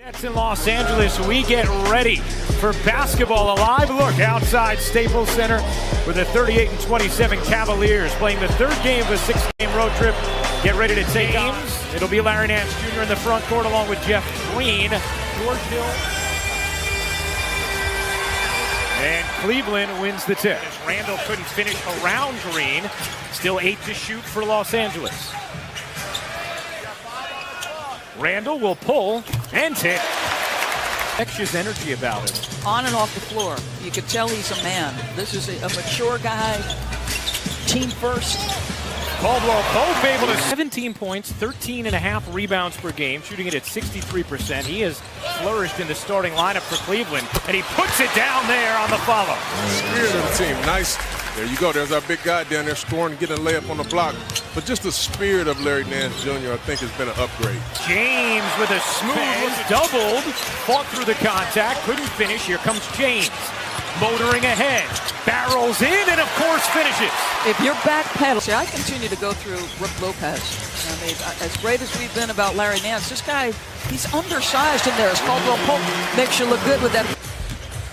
It's in Los Angeles. We get ready for basketball. A live look outside Staples Center with the 38-27 Cavaliers playing the third game of a six-game road trip. Get ready to take games. It'll be Larry Nance Jr. in the front court along with Jeff Green. George Hill. And Cleveland wins the tip. Randall couldn't finish around Green. Still 8 to shoot for Los Angeles. Randall will pull and hit. Extra's energy about him. On and off the floor. You can tell he's a man. This is a mature guy. Team first. Caldwell Pope able to 17 points, 13.5 rebounds per game, shooting it at 63%. He has flourished in the starting lineup for Cleveland, and he puts it down there on the follow. Spirit of the team, nice. There you go. There's our big guy down there scoring and getting a layup on the block. But just the spirit of Larry Nance Jr., I think, has been an upgrade. James with a smooth doubled, fought through the contact, couldn't finish. Here comes James, motoring ahead, barrels in, and of course finishes. If you're backpedaling, see, I continue to go through Brook Lopez. I mean, as great as we've been about Larry Nance, this guy, he's undersized in there. As Caldwell Pope makes you look good with that.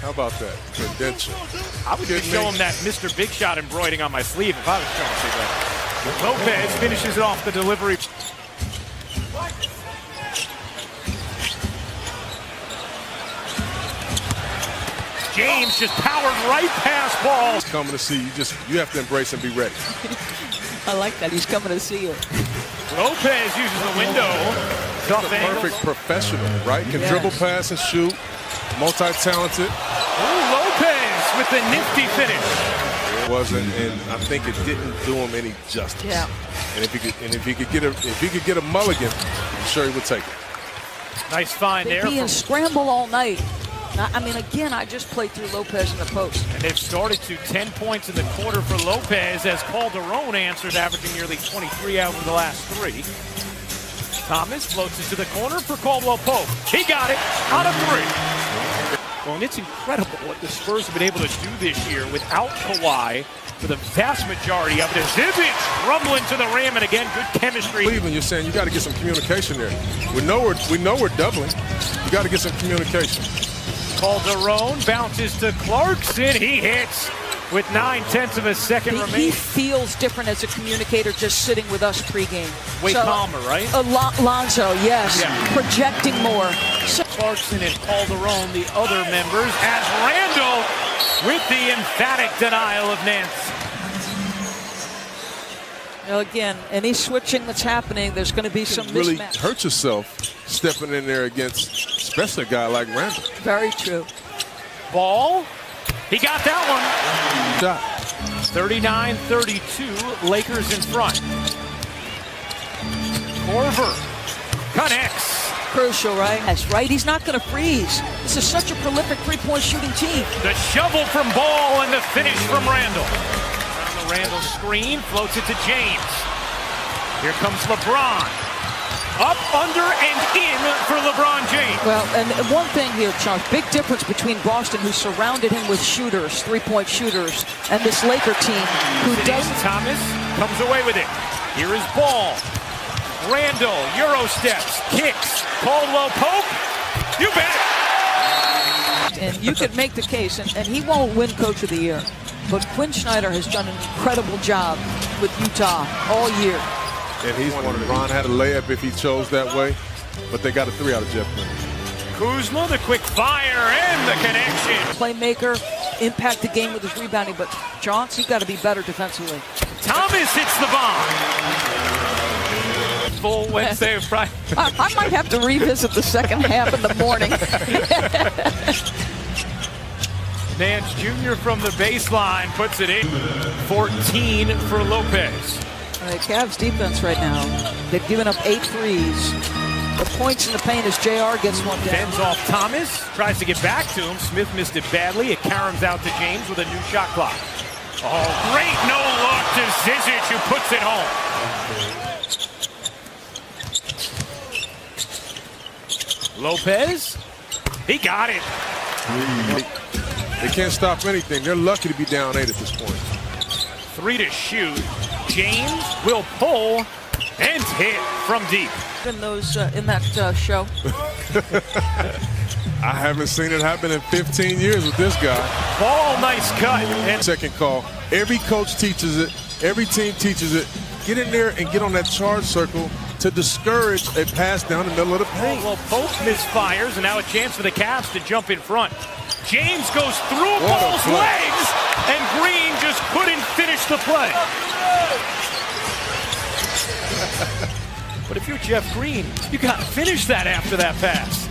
How about that credential? I would just show him that Mr. Big Shot embroidering on my sleeve if I was trying to see that. Lopez finishes it off the delivery. James just powered right past ball. He's coming to see you. You have to embrace and be ready. I like that. He's coming to see you. Lopez uses the window. Tough angle. Perfect professional, right? Can dribble, pass, and shoot. Multi-talented. Ooh, Lopez with the nifty finish. It wasn't, and I think it didn't do him any justice. Yeah. And if he could get a mulligan, I'm sure he would take it. Nice find there. They'd be in scramble all night. I mean, again, I just played through Lopez in the post. And they've started to 10 points in the quarter for Lopez as Calderon answers, averaging nearly 23 out of the last 3. Thomas floats it to the corner for Caldwell Pope. He got it out of 3. Well, and it's incredible what the Spurs have been able to do this year without Kawhi for the vast majority of it. Zizic rumbling to the rim, and again, good chemistry. Cleveland, you're saying you got to get some communication there. We know we're doubling. You got to get some communication. Calderon bounces to Clarkson. He hits with 9/10 of a second remaining. He feels different as a communicator just sitting with us pregame. Way calmer, right? Lonzo, yes. Yeah. Projecting more. Clarkson and Calderon, the other members, as Randall with the emphatic denial of Nance. Again, any switching that's happening, there's going to be some really mismatch. Hurt yourself stepping in there against, especially a guy like Randall. Very true. Ball. He got that one. Shot. 39-32, Lakers in front. Korver connects. Crucial, right? That's right. He's not going to freeze. This is such a prolific three-point shooting team. The shovel from Ball and the finish from Randall. On the Randall screen, floats it to James. Here comes LeBron. Up, under, and in for LeBron James. Well, and one thing here, Charles, big difference between Boston, who surrounded him with shooters, three-point shooters, and this Laker team, who doesn't. Thomas comes away with it. Here is Ball. Randall, Euro steps, kicks. Caldwell Pope, you bet. And you could make the case, and he won't win Coach of the Year, but Quinn Snyder has done an incredible job with Utah all year. And he's one of them. Ron had a layup if he chose that way, but they got a 3 out of Jeff Green. Kuzma, the quick fire, and the connection. Playmaker, impact the game with his rebounding, but Johnson, he's got to be better defensively. Thomas hits the bomb. Full Wednesday of Friday. I might have to revisit the second half in the morning. Nance Jr. from the baseline puts it in. 14 for Lopez. The Cavs defense right now, they've given up 8 threes. The points in the paint as JR gets one down. Bends off Thomas, tries to get back to him. Smith missed it badly. It caroms out to James with a new shot clock. Oh, great no-look to Zizic, who puts it home. Lopez, he got it. They can't stop anything. They're lucky to be down 8 at this point. 3 to shoot. James will pull and hit from deep. In those in that show. I haven't seen it happen in 15 years with this guy. Ball, nice cut. And second call. Every coach teaches it. Every team teaches it. Get in there and get on that charge circle to discourage a pass down the middle of the paint. Well, Pope misfires, and now a chance for the Cavs to jump in front. James goes through Ball's legs, and Green just couldn't finish the play. But if you're Jeff Green, you got to finish that after that pass.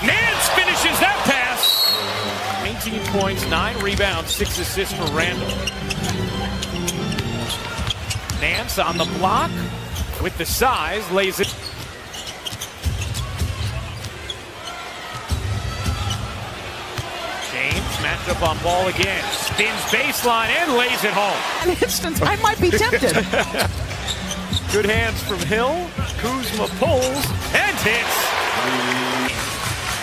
Nance finishes that pass. 19 points, 9 rebounds, 6 assists for Randall. Nance on the block with the size, lays it. James matched up on Ball again. Spins baseline and lays it home. An instant, I might be tempted. Good hands from Hill. Kuzma pulls and hits.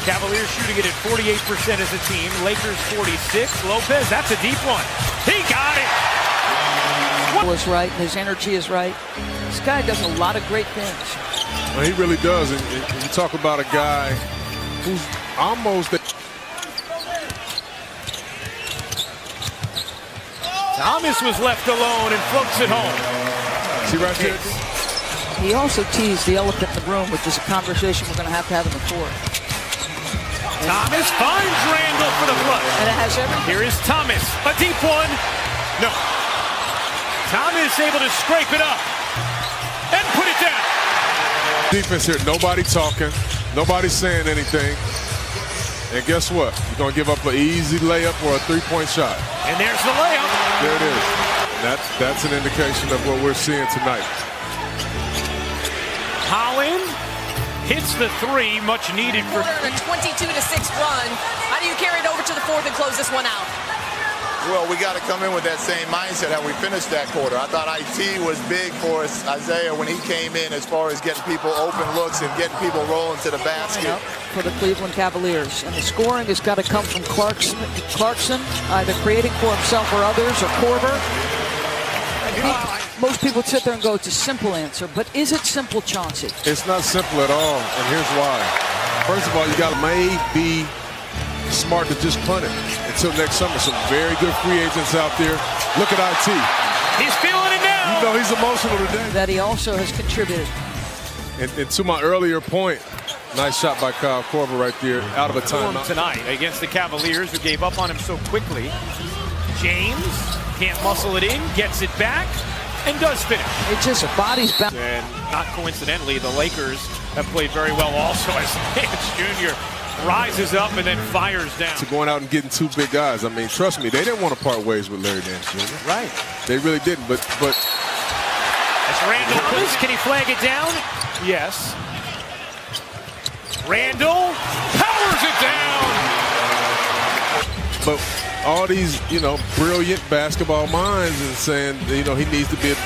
Cavaliers shooting it at 48% as a team. Lakers 46. Lopez, that's a deep one. He got it. Was right. His energy is right. This guy does a lot of great things. Well, he really does. And you talk about a guy who's almost. Thomas was left alone and floats it home. See right there? He also teased the elephant in the room, which is a conversation we're going to have in the fourth. Thomas finds Randall for the flush. And it has everything. Here is Thomas. A deep one. No. Thomas able to scrape it up and put it down. Defense here. Nobody talking. Nobody saying anything. And guess what? You're going to give up an easy layup or a three-point shot. And there's the layup. There it is. That's an indication of what we're seeing tonight. Holland hits the three, much needed for a 22-6 run. How do you carry it over to the fourth and close this one out? Well, we got to come in with that same mindset how we finished that quarter. I thought IT was big for us, Isaiah, when he came in as far as getting people open looks and getting people rolling to the basket. For the Cleveland Cavaliers. And the scoring has got to come from Clarkson, either creating for himself or others, or Korver. Most people sit there and go, it's a simple answer, but is it simple, Chauncey? It's not simple at all, and here's why. First of all, you got to maybe smart to just punt it until next summer. Some very good free agents out there. Look at IT. He's feeling it now. You know he's emotional today. That he also has contributed. And to my earlier point, nice shot by Kyle Korver right there, out of a timeout. Tonight against the Cavaliers, who gave up on him so quickly. James can't muscle it in, gets it back, and does finish. It just bodies back. And not coincidentally, the Lakers have played very well also as Nance Jr. rises up and then fires down. To going out and getting two big guys. I mean, trust me, they didn't want to part ways with Larry Nance Jr. Right. They really didn't, but as Randall Thomas, can he flag it down? Yes. Randall powers it down. But all these, brilliant basketball minds and saying, he needs to be a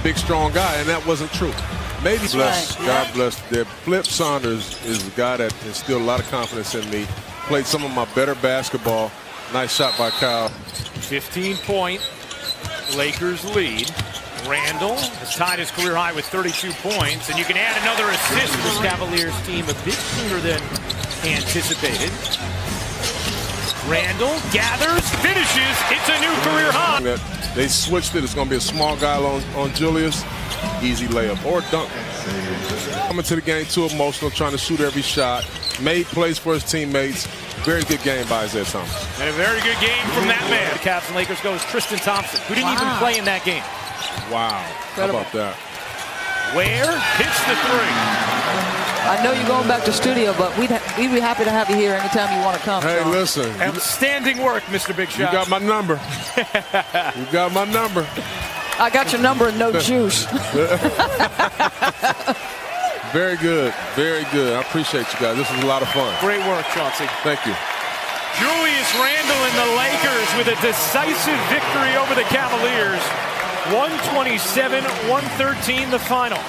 big, strong guy, and that wasn't true. Maybe God bless. Flip Saunders is the guy that instilled a lot of confidence in me. Played some of my better basketball. Nice shot by Kyle. 15-point Lakers lead. Randall has tied his career high with 32 points, and you can add another assist for this Cavaliers team a bit sooner than anticipated. Randall gathers, finishes. It's a new career high. They switched it. It's going to be a small guy on Julius. Easy layup or dunk. Coming to the game too emotional, trying to shoot every shot. Made plays for his teammates. Very good game by Isaiah Thomas. And a very good game from that man. The Cavs and Lakers goes Tristan Thompson, who didn't even play in that game. Wow. Incredible. How about that? Ware hits the three. I know you're going back to studio, but we'd be happy to have you here anytime you want to come. Hey, Sean. listen. Outstanding work, Mr. Big Shot. You got my number. You got my number. I got your number and no juice. Very good. Very good. I appreciate you guys. This was a lot of fun. Great work, Chauncey. Thank you. Julius Randle and the Lakers with a decisive victory over the Cavaliers. 127-113 the final.